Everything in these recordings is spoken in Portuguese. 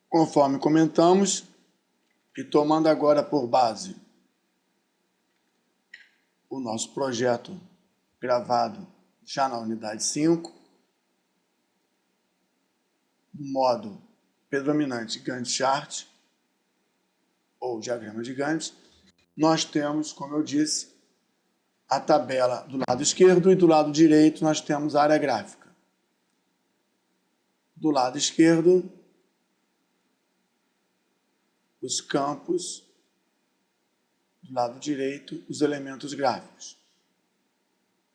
Conforme comentamos, e tomando agora por base o nosso projeto gravado já na unidade 5, no modo predominante Gantt chart, ou diagrama de Gantt, nós temos, como eu disse, a tabela do lado esquerdo e do lado direito nós temos a área gráfica. Do lado esquerdo, os campos, do lado direito, os elementos gráficos.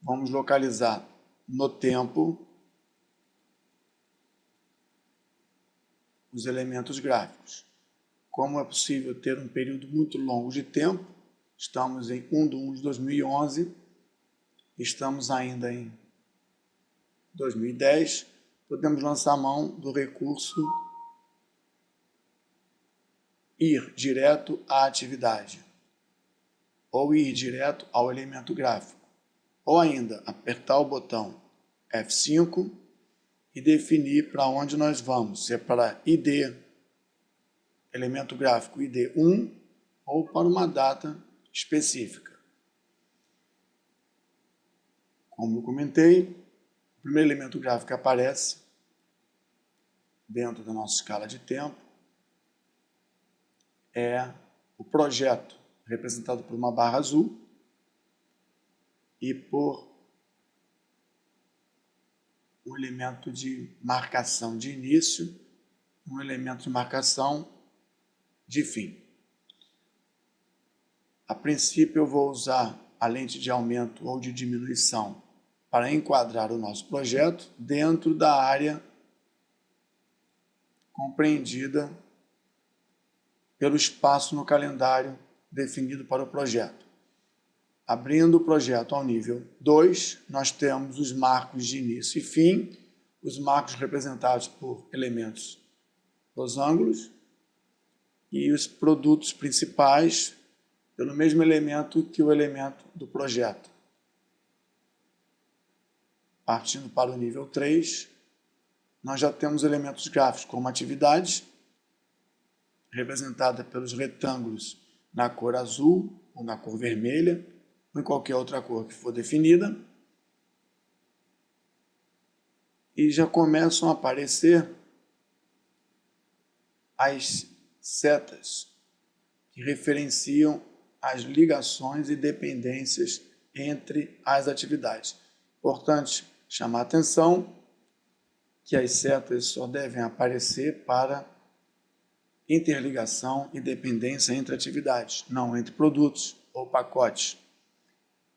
Vamos localizar no tempo os elementos gráficos. Como é possível ter um período muito longo de tempo, estamos em 1/1 de 2011, estamos ainda em 2010, podemos lançar mão do recurso ir direto à atividade, ou ir direto ao elemento gráfico, ou ainda apertar o botão F5 e definir para onde nós vamos, se é para ID, elemento gráfico ID 1, ou para uma data específica. Como eu comentei, o primeiro elemento gráfico que aparece dentro da nossa escala de tempo é o projeto, representado por uma barra azul e por um elemento de marcação de início, um elemento de marcação de fim. A princípio eu vou usar a lente de aumento ou de diminuição para enquadrar o nosso projeto dentro da área compreendida pelo espaço no calendário definido para o projeto. Abrindo o projeto ao nível 2, nós temos os marcos de início e fim, os marcos representados por elementos losangos e os produtos principais pelo mesmo elemento que o elemento do projeto. Partindo para o nível 3, nós já temos elementos gráficos como atividades, representada pelos retângulos na cor azul ou na cor vermelha, ou em qualquer outra cor que for definida. E já começam a aparecer as setas que referenciam as ligações e dependências entre as atividades. Importante chamar a atenção que as setas só devem aparecer para interligação e dependência entre atividades, não entre produtos ou pacotes.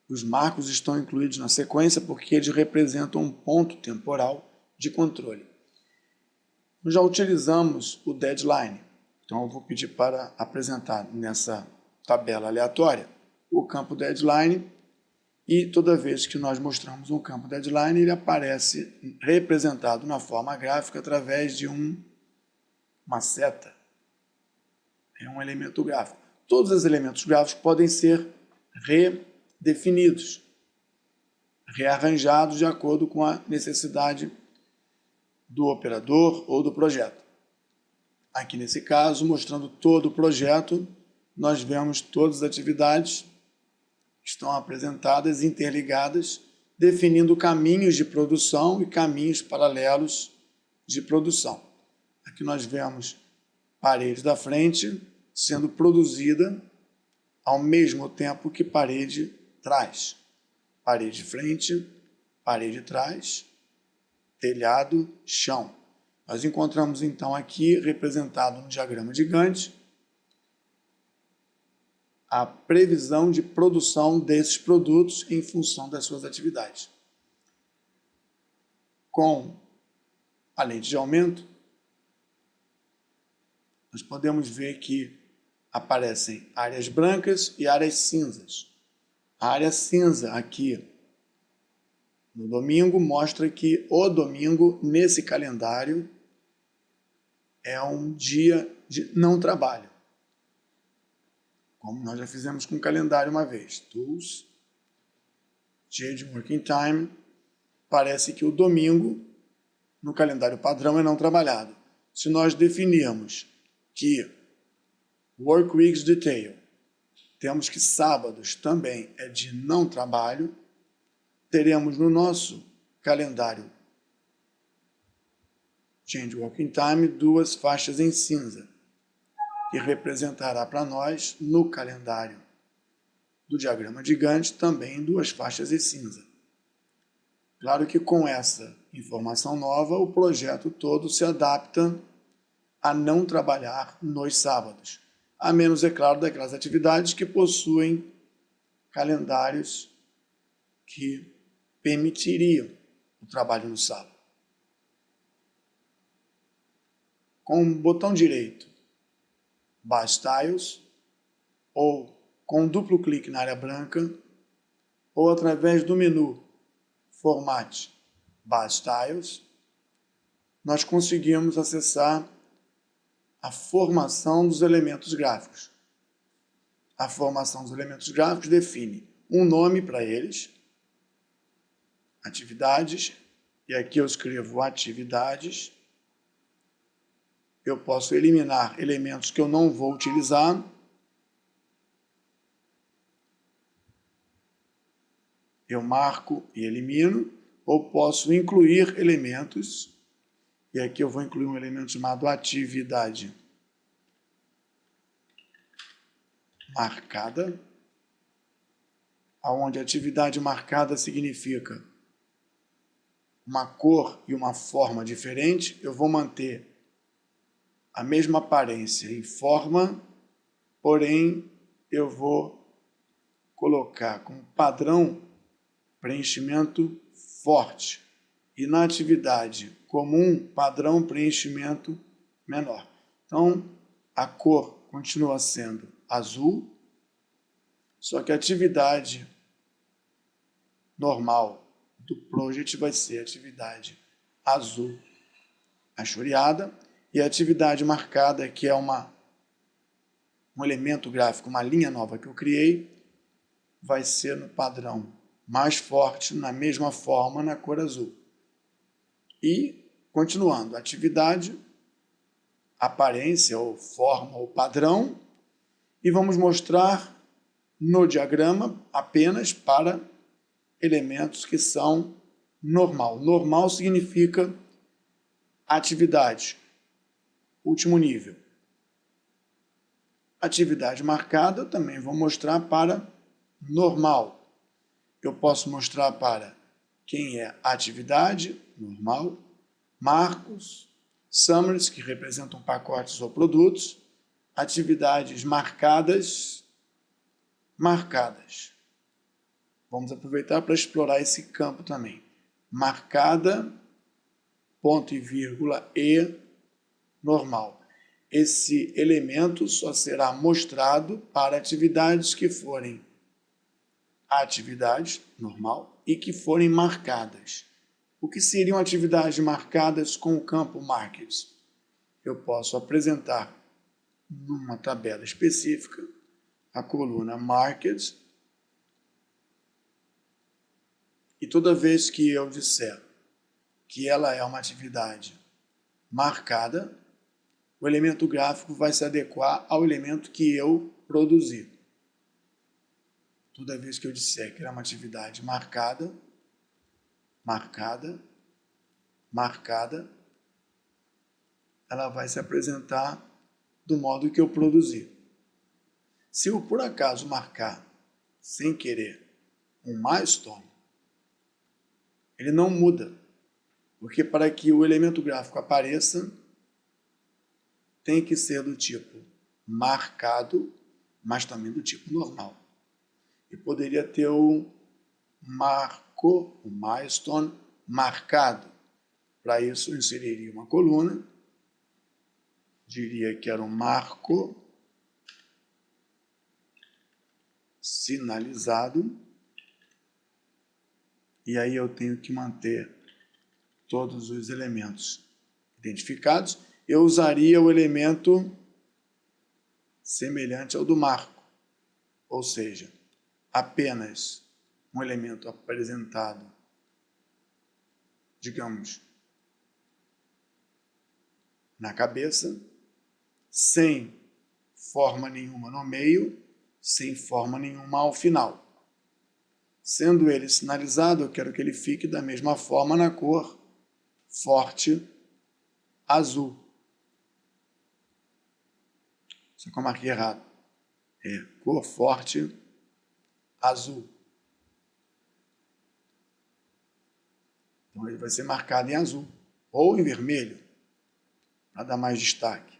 Os marcos estão incluídos na sequência porque eles representam um ponto temporal de controle. Nós já utilizamos o deadline, então eu vou pedir para apresentar nessa tabela aleatória o campo deadline, e toda vez que nós mostramos um campo deadline, ele aparece representado na forma gráfica através de uma seta. É um elemento gráfico. Todos os elementos gráficos podem ser redefinidos, rearranjados de acordo com a necessidade do operador ou do projeto. Aqui nesse caso, mostrando todo o projeto, nós vemos todas as atividades que estão apresentadas, interligadas, definindo caminhos de produção e caminhos paralelos de produção. Aqui nós vemos parede da frente sendo produzida ao mesmo tempo que parede trás. Parede de frente, parede de trás, telhado, chão. Nós encontramos então aqui, representado no diagrama de Gantt, a previsão de produção desses produtos em função das suas atividades. Com a lente de aumento, nós podemos ver que aparecem áreas brancas e áreas cinzas. A área cinza aqui no domingo mostra que o domingo, nesse calendário, é um dia de não trabalho, como nós já fizemos com o calendário uma vez. Tools, Change Working Time, parece que o domingo, no calendário padrão, é não trabalhado. Se nós definirmos que Work Weeks Detail, temos que sábados também é de não trabalho, teremos no nosso calendário Change Working Time duas faixas em cinza, que representará para nós, no calendário do diagrama de Gantt, também duas faixas em cinza. Claro que com essa informação nova, o projeto todo se adapta a não trabalhar nos sábados, a menos, é claro, daquelas atividades que possuem calendários que permitiriam o trabalho no sábado. Com o botão direito, Base Styles, ou com um duplo clique na área branca, ou através do menu Format Base Styles, nós conseguimos acessar a formação dos elementos gráficos. A formação dos elementos gráficos define um nome para eles, atividades, e aqui eu escrevo atividades. Eu posso eliminar elementos que eu não vou utilizar. Eu marco e elimino, ou posso incluir elementos, e aqui eu vou incluir um elemento chamado atividade marcada, onde atividade marcada significa uma cor e uma forma diferente. Eu vou manter a mesma aparência e forma, porém eu vou colocar como padrão preenchimento forte e na atividade comum padrão preenchimento menor. Então a cor continua sendo azul, só que a atividade normal do project vai ser atividade azul achoreada, e a atividade marcada, que é um elemento gráfico, uma linha nova que eu criei, vai ser no padrão mais forte, na mesma forma, na cor azul. E, continuando, atividade, aparência ou forma ou padrão, e vamos mostrar no diagrama apenas para elementos que são normal. Normal significa atividade, último nível. Atividade marcada eu também vou mostrar para normal. Eu posso mostrar para quem é atividade, normal, marcos, summaries, que representam pacotes ou produtos, atividades marcadas, marcadas. Vamos aproveitar para explorar esse campo também. Marcada, ponto e vírgula, e normal. Esse elemento só será mostrado para atividades que forem atividades, normal, e que forem marcadas. O que seriam atividades marcadas com o campo Markets? Eu posso apresentar numa tabela específica a coluna Markets, e toda vez que eu disser que ela é uma atividade marcada, o elemento gráfico vai se adequar ao elemento que eu produzi. Toda vez que eu disser que é uma atividade marcada, marcada, marcada, ela vai se apresentar do modo que eu produzi. Se eu, por acaso, marcar, sem querer, um milestone, ele não muda, porque para que o elemento gráfico apareça, tem que ser do tipo marcado, mas também do tipo normal. E poderia ter o marco, o milestone marcado. Para isso, eu inseriria uma coluna, diria que era um marco sinalizado, e aí eu tenho que manter todos os elementos identificados. Eu usaria o elemento semelhante ao do marco, ou seja, apenas um elemento apresentado, digamos, na cabeça, sem forma nenhuma no meio, sem forma nenhuma ao final. Sendo ele sinalizado, eu quero que ele fique da mesma forma na cor forte azul. Só que eu marquei errado. É cor forte azul. Então ele vai ser marcado em azul ou em vermelho, para dar mais destaque.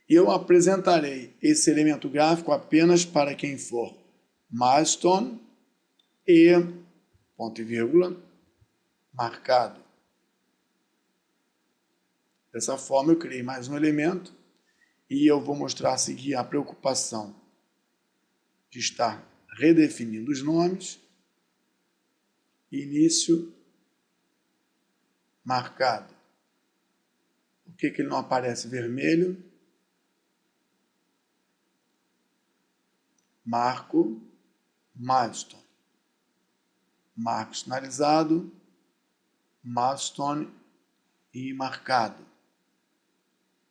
E eu apresentarei esse elemento gráfico apenas para quem for milestone e ponto e vírgula marcado. Dessa forma eu criei mais um elemento e eu vou mostrar a seguir a preocupação de estar redefinindo os nomes. Início marcado. Por que ele não aparece vermelho? Marco milestone. Marco sinalizado, milestone e marcado.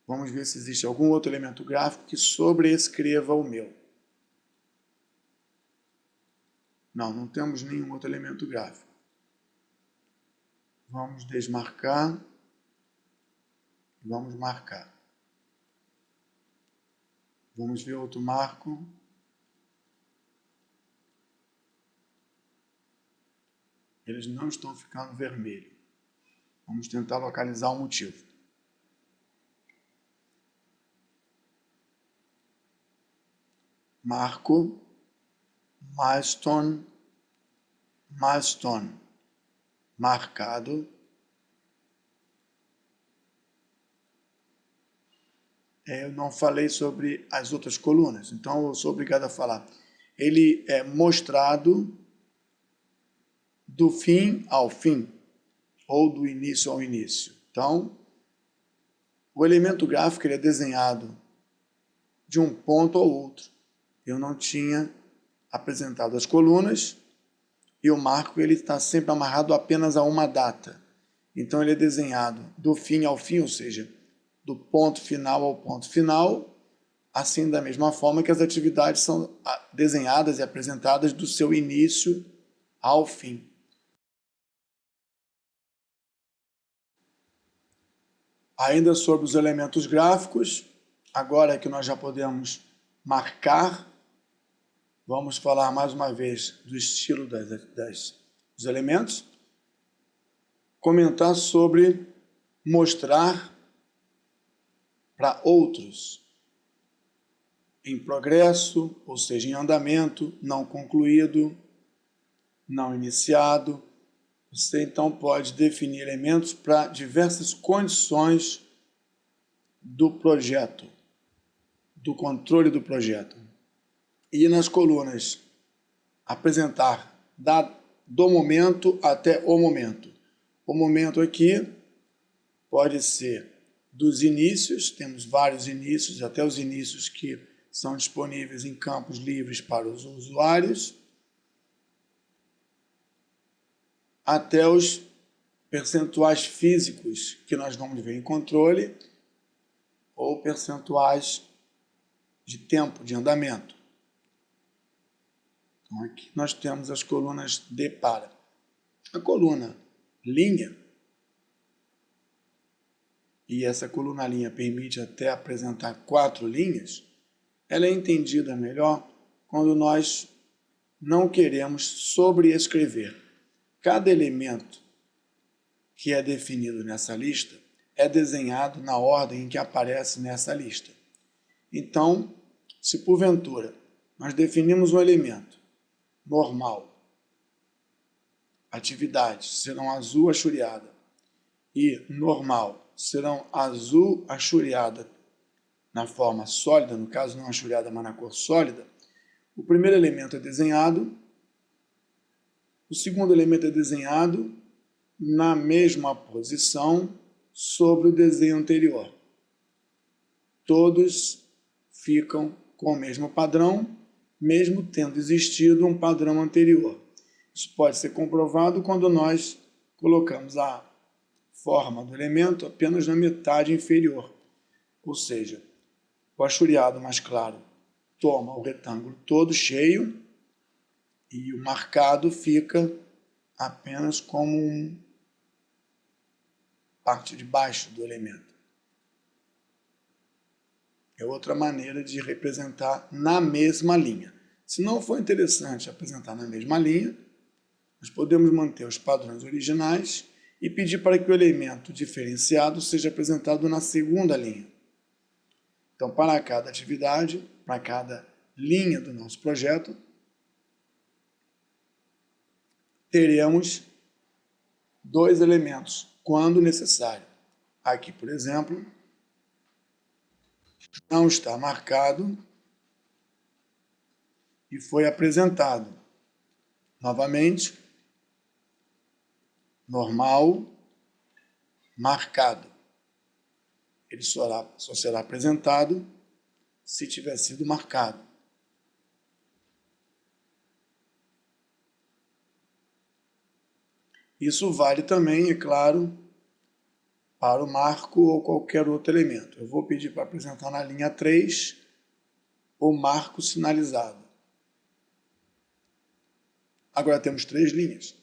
Vamos ver se existe algum outro elemento gráfico que sobrescreva o meu. Não temos nenhum outro elemento gráfico. Vamos desmarcar. Vamos marcar. Vamos ver outro marco. Eles não estão ficando vermelhos. Vamos tentar localizar o motivo. Marco, milestone, milestone, marcado. Eu não falei sobre as outras colunas, então eu sou obrigado a falar. Ele é mostrado do fim ao fim, ou do início ao início. Então, o elemento gráfico ele é desenhado de um ponto ao outro. Eu não tinha apresentado as colunas e o marco ele está sempre amarrado apenas a uma data. Então, ele é desenhado do fim ao fim, ou seja, do ponto final ao ponto final, assim da mesma forma que as atividades são desenhadas e apresentadas do seu início ao fim. Ainda sobre os elementos gráficos, agora que nós já podemos marcar, vamos falar mais uma vez do estilo dos elementos, comentar sobre mostrar para outros em progresso, ou seja, em andamento, não concluído, não iniciado. Você então pode definir elementos para diversas condições do projeto, do controle do projeto. E nas colunas, apresentar do momento até o momento. O momento aqui pode ser dos inícios, temos vários inícios, até os inícios que são disponíveis em campos livres para os usuários, até os percentuais físicos que nós vamos ver em controle, ou percentuais de tempo de andamento. Então aqui nós temos as colunas de para. A coluna linha, e essa coluna linha permite até apresentar 4 linhas, ela é entendida melhor quando nós não queremos sobreescrever. Cada elemento que é definido nessa lista é desenhado na ordem em que aparece nessa lista. Então, se porventura nós definimos um elemento normal, atividades serão azul achureada e normal serão azul achureada na forma sólida, no caso não achureada, mas na cor sólida, o primeiro elemento é desenhado, o segundo elemento é desenhado na mesma posição sobre o desenho anterior. Todos ficam com o mesmo padrão, mesmo tendo existido um padrão anterior. Isso pode ser comprovado quando nós colocamos a forma do elemento apenas na metade inferior. Ou seja, o assoreado mais claro toma o retângulo todo cheio e o marcado fica apenas como uma parte de baixo do elemento. É outra maneira de representar na mesma linha. Se não for interessante apresentar na mesma linha, nós podemos manter os padrões originais e pedir para que o elemento diferenciado seja apresentado na segunda linha. Então, para cada atividade, para cada linha do nosso projeto, teremos dois elementos, quando necessário. Aqui, por exemplo, não está marcado e foi apresentado. Novamente, normal, marcado. Ele só será apresentado se tiver sido marcado. Isso vale também, é claro, para o marco ou qualquer outro elemento. Eu vou pedir para apresentar na linha 3 o marco sinalizado. Agora temos 3 linhas.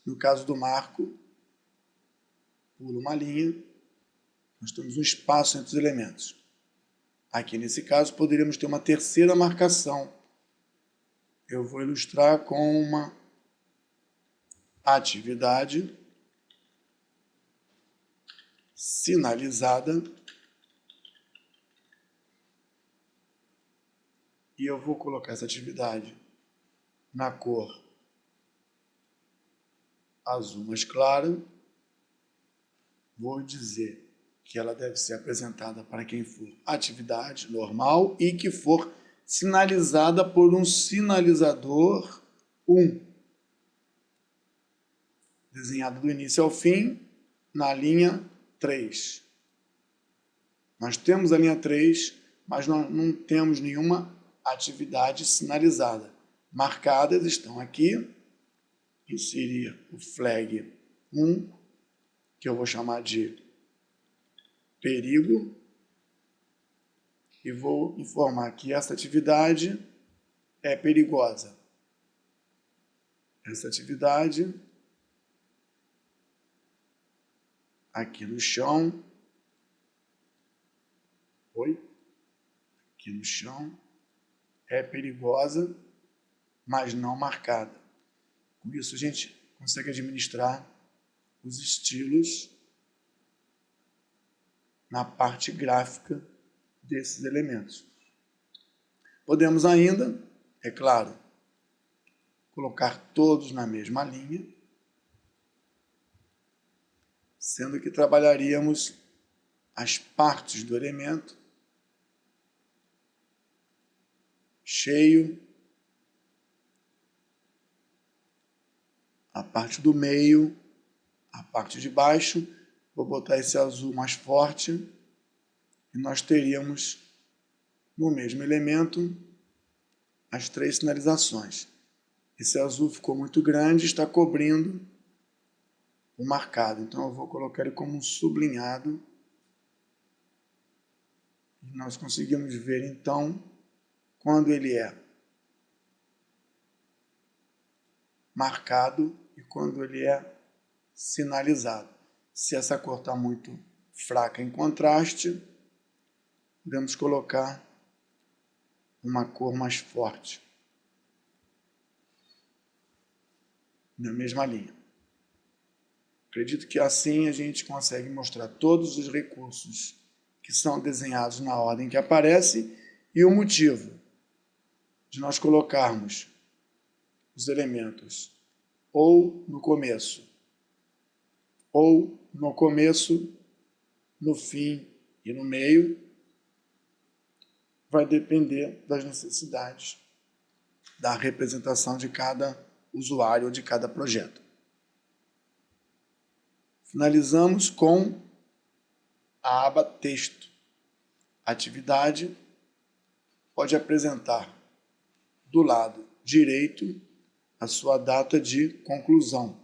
No caso do marco, pula uma linha, nós temos um espaço entre os elementos. Aqui, nesse caso, poderíamos ter uma terceira marcação. Eu vou ilustrar com uma atividade sinalizada e eu vou colocar essa atividade na cor azul mais clara. Vou dizer que ela deve ser apresentada para quem for atividade normal e que for sinalizada por um sinalizador 1, desenhado do início ao fim na linha 3. Nós temos a linha 3, mas não temos nenhuma atividade sinalizada. Marcadas estão aqui, inserir o flag 1, que eu vou chamar de perigo, e vou informar que essa atividade é perigosa. Essa atividade aqui no chão, aqui no chão, é perigosa, mas não marcada. Com isso a gente consegue administrar os estilos na parte gráfica desses elementos. Podemos ainda, é claro, colocar todos na mesma linha, sendo que trabalharíamos as partes do elemento, cheio, a parte do meio, a parte de baixo. Vou botar esse azul mais forte e nós teríamos no mesmo elemento as 3 sinalizações. Esse azul ficou muito grande, está cobrindo o marcado. Então eu vou colocar ele como um sublinhado. E nós conseguimos ver então quando ele é marcado e quando ele é sinalizado. Se essa cor está muito fraca em contraste, podemos colocar uma cor mais forte na mesma linha. Acredito que assim a gente consegue mostrar todos os recursos que são desenhados na ordem que aparece e o motivo de nós colocarmos os elementos ou no começo, no fim e no meio, vai depender das necessidades da representação de cada usuário ou de cada projeto. Finalizamos com a aba Texto. A atividade pode apresentar do lado direito a sua data de conclusão.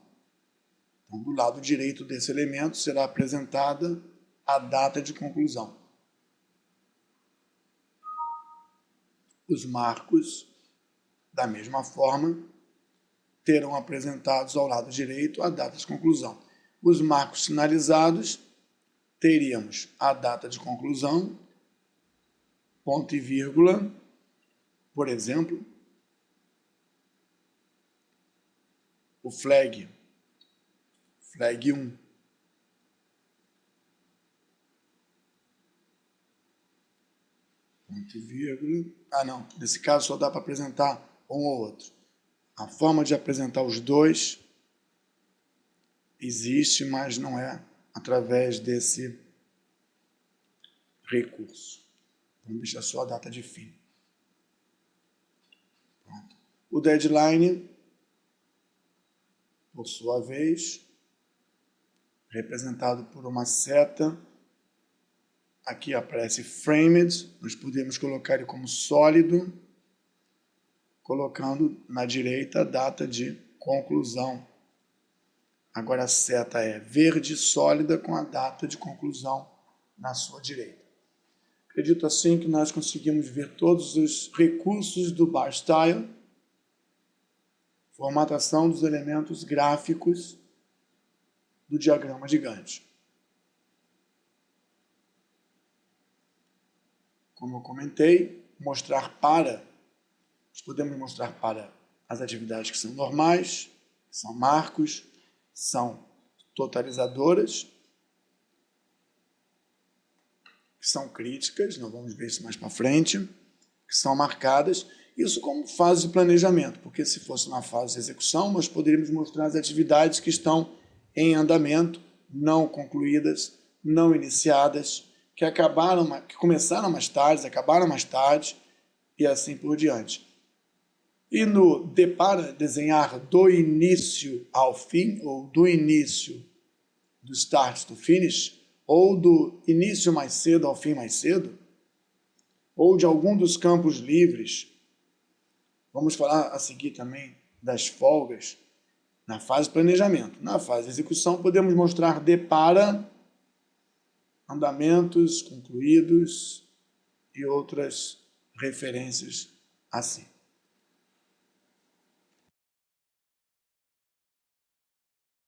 Então, do lado direito desse elemento será apresentada a data de conclusão. Os marcos, da mesma forma, terão apresentados ao lado direito a data de conclusão. Os marcos sinalizados, teríamos a data de conclusão, ponto e vírgula, por exemplo, o flag 1. Ponto e vírgula. Não, nesse caso só dá para apresentar um ou outro. A forma de apresentar os dois existe, mas não é através desse recurso. Vamos deixar só a data de fim. Pronto. O deadline, por sua vez, representado por uma seta. Aqui aparece framed, nós podemos colocar ele como sólido, colocando na direita a data de conclusão. Agora a seta é verde sólida com a data de conclusão na sua direita. Acredito assim que nós conseguimos ver todos os recursos do bar style, formatação dos elementos gráficos do diagrama de Gantt. Como eu comentei, nós podemos mostrar para as atividades que são normais, que são marcos, são totalizadoras, que são críticas, nós vamos ver isso mais para frente, que são marcadas, isso como fase de planejamento, porque se fosse na fase de execução, nós poderíamos mostrar as atividades que estão em andamento, não concluídas, não iniciadas, que começaram mais tarde, acabaram mais tarde, e assim por diante. E para desenhar do início ao fim, ou do início do start to finish, ou do início mais cedo ao fim mais cedo, ou de algum dos campos livres, vamos falar a seguir também das folgas, na fase de planejamento. Na fase de execução, podemos mostrar de para andamentos concluídos e outras referências assim.